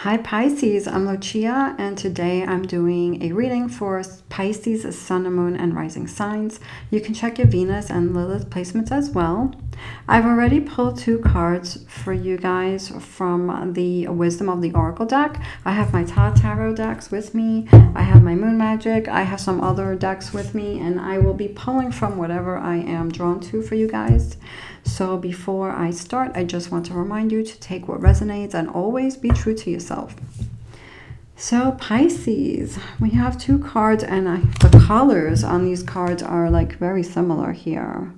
Hi Pisces, I'm Lucia and today I'm doing a reading for Pisces, Sun, Moon, and Rising signs. You can check your Venus and Lilith placements as well. I've already pulled two cards for you guys from the Wisdom of the Oracle deck. I have my Tarot decks with me. I have my Moon Magic. I have some other decks with me and I will be pulling from whatever I am drawn to for you guys. So before I start, I just want to remind you to take what resonates and always be true to yourself. So Pisces, we have two cards and the colors on these cards are like very similar here.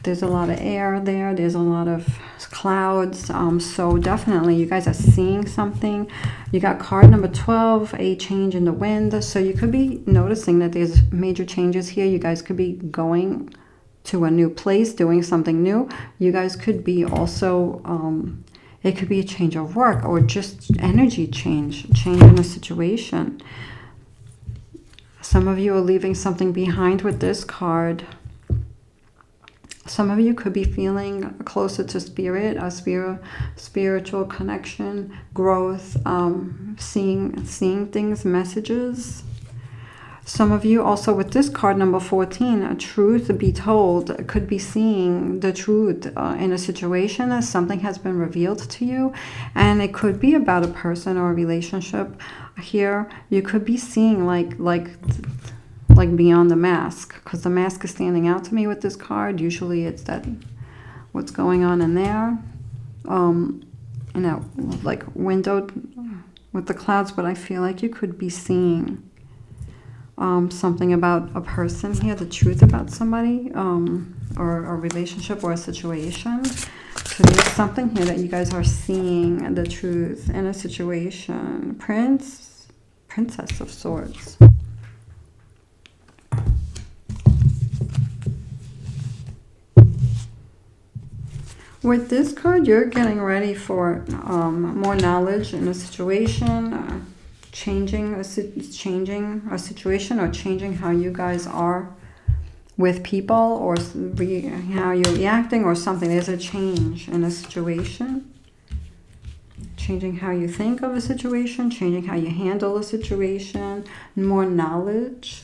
There's a lot of air there. There's a lot of clouds. So definitely you guys are seeing something. You got card number 12, a change in the wind. So you could be noticing that there's major changes here. You guys could be going to a new place, doing something new. You guys could be also, it could be a change of work or just energy change in a situation. Some of you are leaving something behind with this card. Some of you could be feeling closer to spirit, a spiritual connection, growth, seeing things, messages. Some of you also with this card number 14, a truth be told, could be seeing the truth in a situation as something has been revealed to you. And it could be about a person or a relationship here. You could be seeing like beyond the mask, because the mask is standing out to me with this card. Usually it's that what's going on in there. You know, like window with the clouds, but I feel like you could be seeing something about a person here, the truth about somebody, or a relationship or a situation. So there's something here that you guys are seeing the truth in a situation. Princess of Swords. With this card, you're getting ready for more knowledge in a situation, changing a situation, or changing how you guys are with people, or how you're reacting or something. There's a change in a situation, changing how you think of a situation, changing how you handle a situation, more knowledge,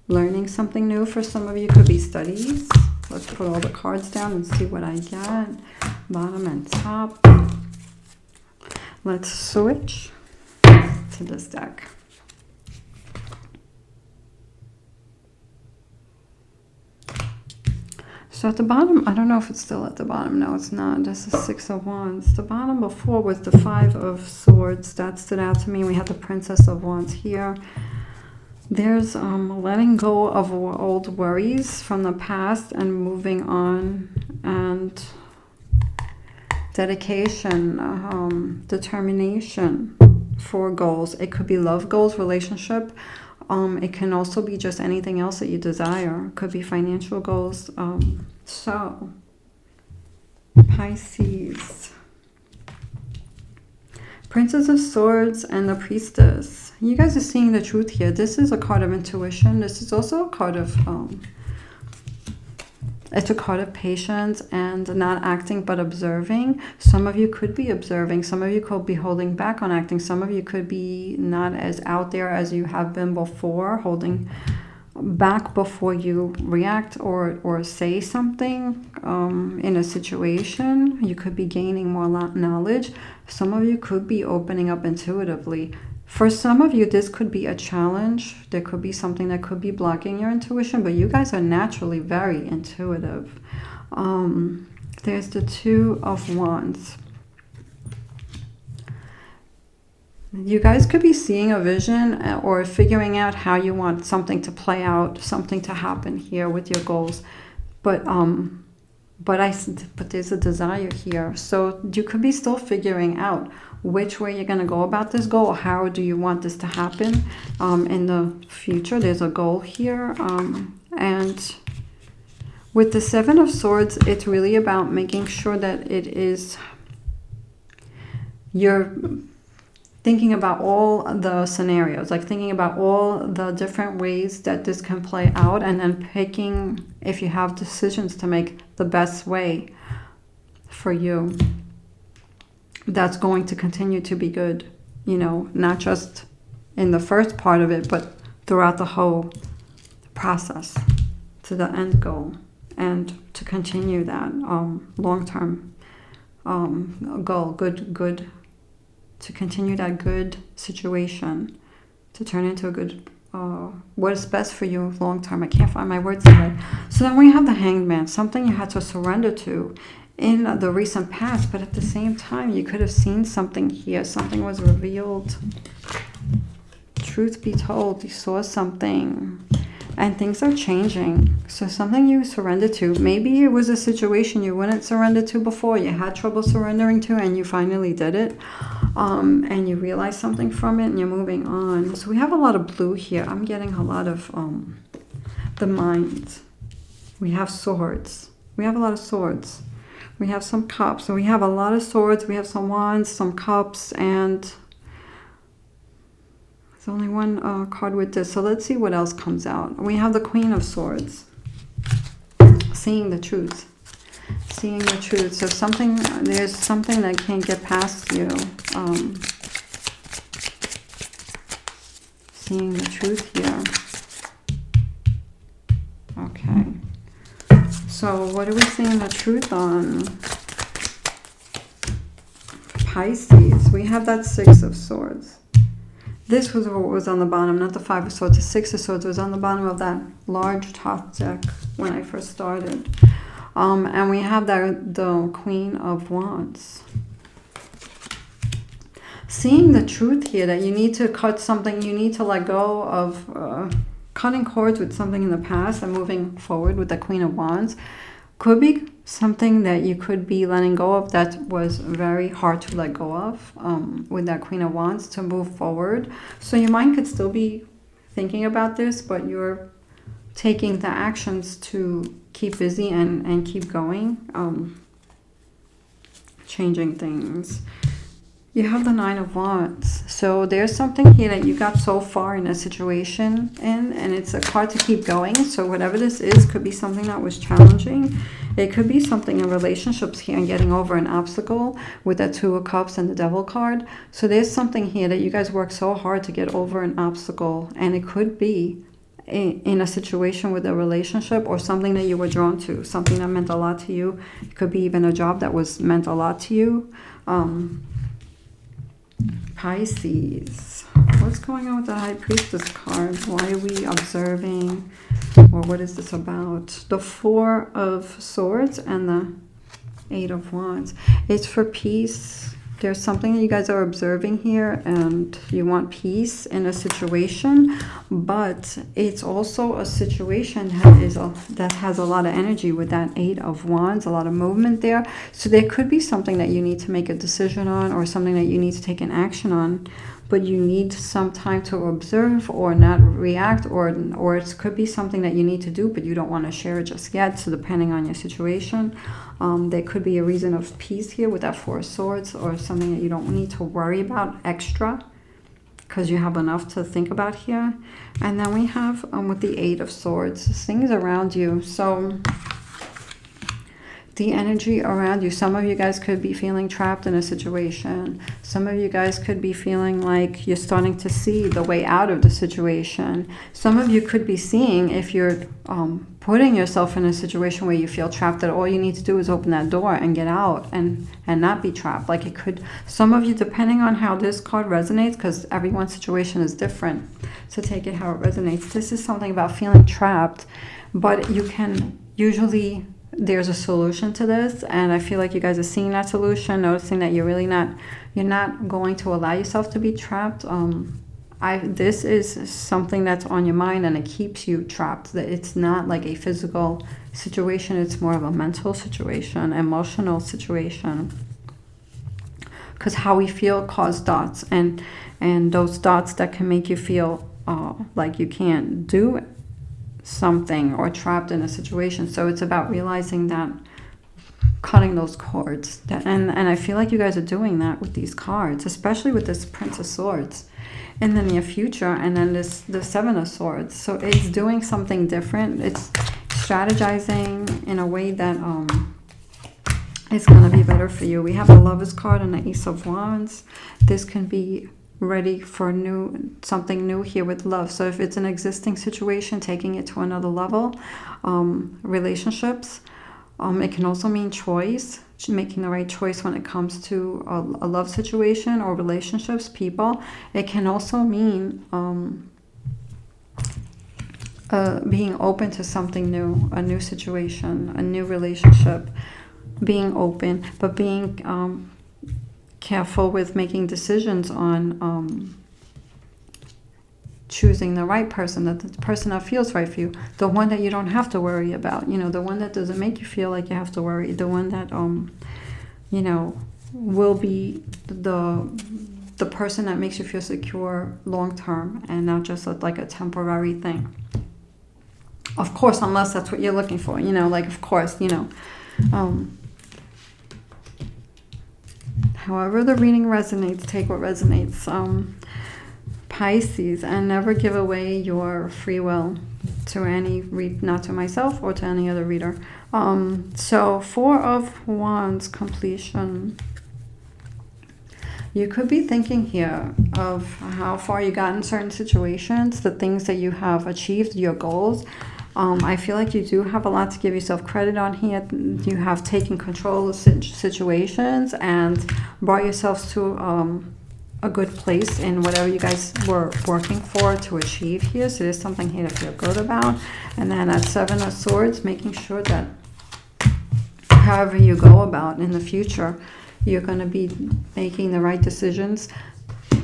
learning something new. For some of you could be studies. Let's put all the cards down and see what I get. Bottom and top. Let's switch to this deck. So at the bottom, I don't know if it's still at the bottom. No, it's not. This is Six of Wands. The bottom before was the Five of Swords. That stood out to me. We had the Princess of Wands here. There's letting go of old worries from the past and moving on, and dedication, determination for goals. It could be love goals, relationship. It can also be just anything else that you desire. It could be financial goals. So, Pisces. Princess of Swords and the Priestess. You guys are seeing the truth here. This is a card of intuition. This is also a card of, it's a card of patience and not acting but observing. Some of you could be observing. Some of you could be holding back on acting. Some of you could be not as out there as you have been before, holding back before you react or say something in a situation. You could be gaining more knowledge. Some of you could be opening up intuitively. For some of you, this could be a challenge. There could be something that could be blocking your intuition, but you guys are naturally very intuitive. There's the Two of Wands. You guys could be seeing a vision or figuring out how you want something to play out, something to happen here with your goals. But there's a desire here. So you could be still figuring out which way you're going to go about this goal, or how do you want this to happen in the future. There's a goal here. And with the Seven of Swords, it's really about making sure that you're thinking about all the scenarios, like thinking about all the different ways that this can play out, and then picking, if you have decisions to make, the best way for you that's going to continue to be good. you know, not just in the first part of it, but throughout the whole process to the end goal, and to continue that long-term goal, good, to continue that good situation, to turn into a good, what is best for you long-term. I can't find my words today. So then we have the Hanged Man, something you had to surrender to in the recent past, but at the same time, you could have seen something here. Something was revealed. Truth be told, you saw something, and things are changing. So something you surrendered to. Maybe it was a situation you wouldn't surrender to before. You had trouble surrendering to, and you finally did it. And you realize something from it, and you're moving on. So we have a lot of blue here. I'm getting a lot of the mind. We have swords. We have a lot of swords. We have some cups. So we have a lot of swords. We have some wands, some cups, and there's only one card with this. So let's see what else comes out. We have the Queen of Swords. Seeing the truth. Seeing the truth. So something, there's something that can't get past you. Seeing the truth here. Okay. So what are we seeing the truth on? Pisces. We have that Six of Swords. This was what was on the bottom, not the Five of Swords. The Six of Swords was on the bottom of that large top deck when I first started. And we have the Queen of Wands. Seeing the truth here, that you need to cut something, you need to let go of cutting cords with something in the past and moving forward with the Queen of Wands. Could be something that you could be letting go of that was very hard to let go of with that Queen of Wands to move forward. So your mind could still be thinking about this, but you're taking the actions to keep busy and keep going, changing things. You have the Nine of Wands. So there's something here that you got so far in a situation and it's a card to keep going. So whatever this is, could be something that was challenging. It could be something in relationships here and getting over an obstacle with that Two of Cups and the Devil card. So there's something here that you guys worked so hard to get over an obstacle, and it could be in a situation with a relationship or something that you were drawn to, something that meant a lot to you. It could be even a job that was meant a lot to you. Pisces. What's going on with the High Priestess card? Why are we observing? Or what is this about? The Four of Swords and the Eight of Wands. It's for peace. There's something that you guys are observing here, and you want peace in a situation, but it's also a situation that has a lot of energy with that Eight of Wands, a lot of movement there. So there could be something that you need to make a decision on, or something that you need to take an action on, but you need some time to observe or not react, or it could be something that you need to do, but you don't want to share it just yet. So depending on your situation, there could be a reason of peace here with that Four of Swords, or something that you don't need to worry about extra because you have enough to think about here. And then we have with the Eight of Swords, things around you. So the energy around you. Some of you guys could be feeling trapped in a situation. Some of you guys could be feeling like you're starting to see the way out of the situation. Some of you could be seeing, if you're putting yourself in a situation where you feel trapped, that all you need to do is open that door and get out and not be trapped. Like it could, some of you, depending on how this card resonates, because everyone's situation is different, so take it how it resonates. This is something about feeling trapped, but you can usually, there's a solution to this, and I feel like you guys are seeing that solution, noticing that you're not going to allow yourself to be trapped. This is something that's on your mind, and it keeps you trapped. That it's not like a physical situation, it's more of a mental situation, emotional situation. Because how we feel cause thoughts, and those thoughts that can make you feel like you can't do it, something, or trapped in a situation. So it's about realizing that, cutting those cords, and I feel like you guys are doing that with these cards, especially with this Prince of Swords in the near future, and then the Seven of Swords. So it's doing something different. It's strategizing in a way that it's going to be better for you. We have the Lovers card and the Ace of Wands. This can be ready for something new here with love. So if it's an existing situation, taking it to another level, relationships, it can also mean choice, making the right choice when it comes to a love situation or relationships, people. It can also mean being open to something new, a new situation, a new relationship, being open, but being careful with making decisions on choosing the right person, the person that feels right for you, the one that you don't have to worry about, the one that doesn't make you feel like you have to worry, the one that will be the person that makes you feel secure long term and not just like a temporary thing. Of course, unless that's what you're looking for, of course, however the reading resonates, take what resonates. Pisces, and never give away your free will to any not to myself or to any other reader. So 4 of Wands, completion. You could be thinking here of how far you got in certain situations, the things that you have achieved, your goals. I feel like you do have a lot to give yourself credit on here. You have taken control of situations and brought yourselves to a good place in whatever you guys were working for to achieve here. So there's something here to feel good about. And then at 7 of Swords, making sure that however you go about in the future, you're going to be making the right decisions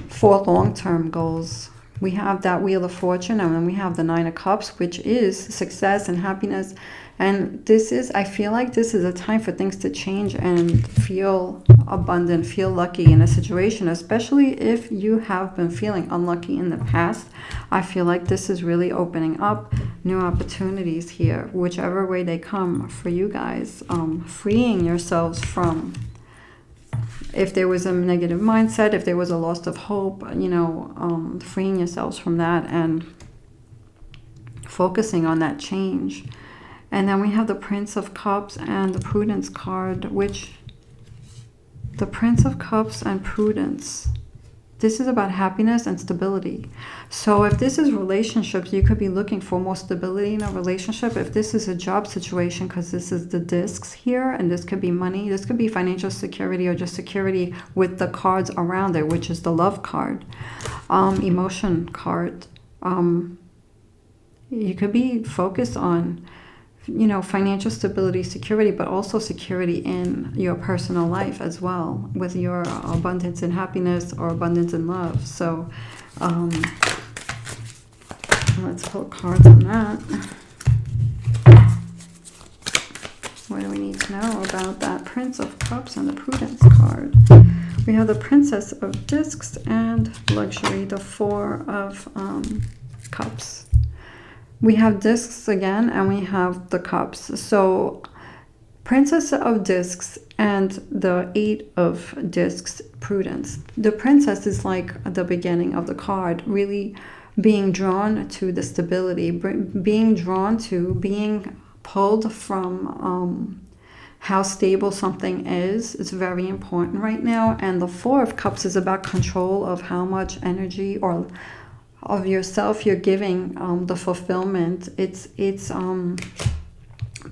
for long-term goals. We have that Wheel of Fortune, and then we have the 9 of Cups, which is success and happiness. And I feel like this is a time for things to change and feel abundant, feel lucky in a situation, especially if you have been feeling unlucky in the past. I feel like this is really opening up new opportunities here, whichever way they come for you guys, freeing yourselves from, if there was a negative mindset, if there was a loss of hope, freeing yourselves from that and focusing on that change. And then we have the Prince of Cups and the Prudence card, which the Prince of Cups and Prudence, this is about happiness and stability. So if this is relationships, you could be looking for more stability in a relationship. If this is a job situation, because this is the discs here, and this could be money, this could be financial security or just security with the cards around it, which is the Love card, emotion card. You could be focused on financial stability, security, but also security in your personal life as well, with your abundance in happiness or abundance in love. So let's pull cards on that. What do we need to know about that Prince of Cups and the Prudence card? We have the Princess of Discs and Luxury, the 4 of Cups. We have discs again, and we have the cups. So Princess of Discs and the 8 of Discs, Prudence. The princess is like the beginning of the card, really being drawn to the stability, being drawn to being pulled from how stable something is. It's very important right now. And the 4 of Cups is about control of how much energy or of yourself you're giving, the fulfillment. It's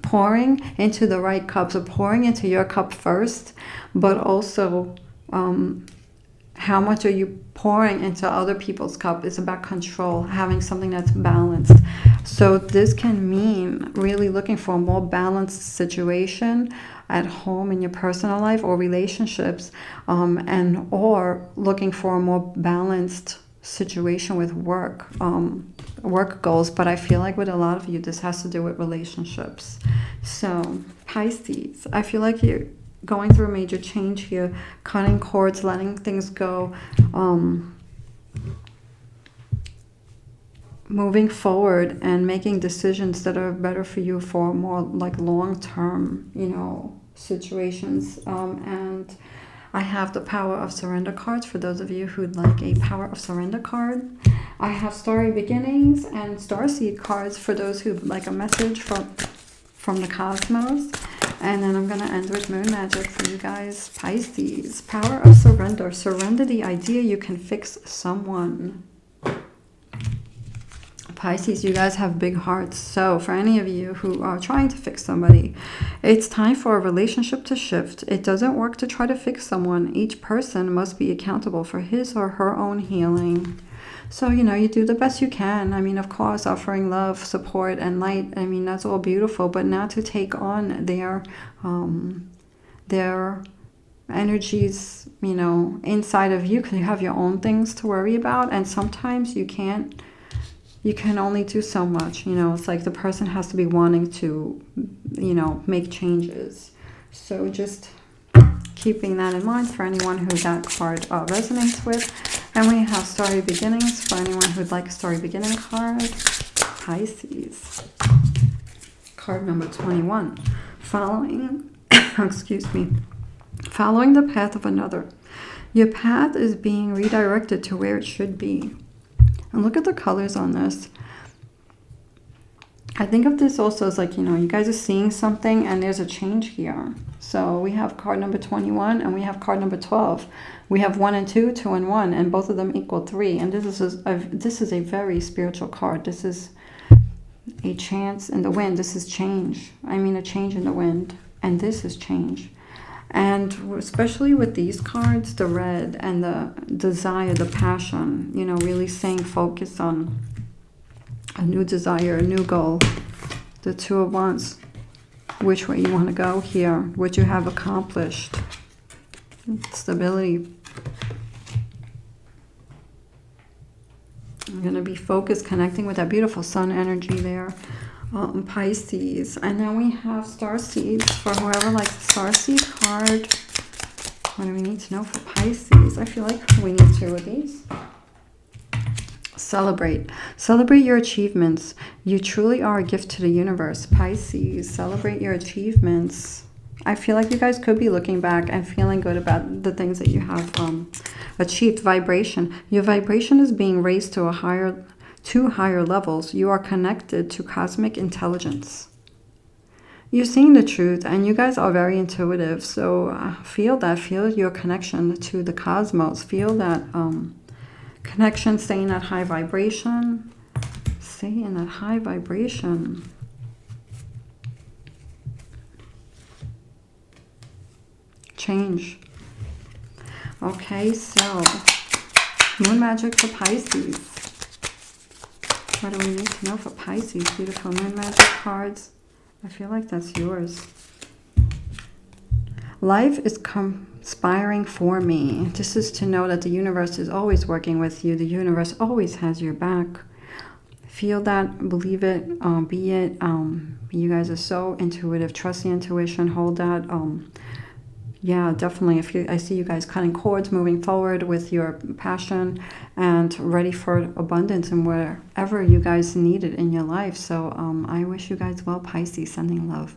pouring into the right cup, so pouring into your cup first, but also how much are you pouring into other people's cup is about control, having something that's balanced. So this can mean really looking for a more balanced situation at home in your personal life or relationships, or looking for a more balanced situation with work goals. But I feel like with a lot of you, this has to do with relationships. So Pisces, I feel like you're going through a major change here, cutting cords, letting things go, moving forward and making decisions that are better for you for more like long-term, situations. And I have the Power of Surrender cards for those of you who'd like a Power of Surrender card. I have Starry Beginnings and Starseed cards for those who'd like a message from the cosmos. And then I'm going to end with moon magic for you guys. Pisces, power of surrender. Surrender the idea you can fix someone. Pisces, you guys have big hearts. So for any of you who are trying to fix somebody, it's time for a relationship to shift. It doesn't work to try to fix someone. Each person must be accountable for his or her own healing. So, you know, you do the best you can. I mean, of course, offering love, support, and light. I mean, that's all beautiful. But not to take on their energies, you know, inside of you, because you have your own things to worry about. And sometimes you can't. You can only do so much, you know. It's like the person has to be wanting to, you know, make changes. So just keeping that in mind for anyone who that card resonates with. And we have Starry Beginnings for anyone who'd like a Starry Beginning card. Pisces. Card number 21. Following, excuse me, following the path of another. Your path is being redirected to where it should be. And look at the colors on this. I think of this also as like, you know, you guys are seeing something and there's a change here. So we have card number 21 and we have card number 12. We have 1 and 2, 2 and 1, and both of them equal 3. And this is a very spiritual card. This is a chance in the wind. This is change. I mean, a change in the wind. And this is change. And especially with these cards, the red and the desire, the passion, you know, really staying focused on a new desire, a new goal. The 2 of Wands, which way you want to go here, what you have accomplished. Stability. I'm going to be focused, connecting with that beautiful sun energy there. Pisces. And then we have Starseeds for whoever likes the Starseed card. What do we need to know for Pisces? I feel like we need 2 of these. Celebrate. Celebrate your achievements. You truly are a gift to the universe. Pisces, celebrate your achievements. I feel like you guys could be looking back and feeling good about the things that you have achieved. Vibration. Your vibration is being raised to higher levels. You are connected to cosmic intelligence. You're seeing the truth, and you guys are very intuitive. So feel that. Feel your connection to the cosmos. Feel that connection. Stay in that high vibration. Stay in that high vibration. Change. Okay, so moon magic for Pisces. What do we need to know for Pisces? Beautiful moon magic cards. I feel like that's yours. Life is conspiring for me. This is to know that the universe is always working with you. The universe always has your back. Feel that, believe it, be it. You guys are so intuitive. Trust the intuition. Hold that. Yeah, definitely. I see you guys cutting cords, moving forward with your passion and ready for abundance and wherever you guys need it in your life. So I wish you guys well, Pisces. Sending love.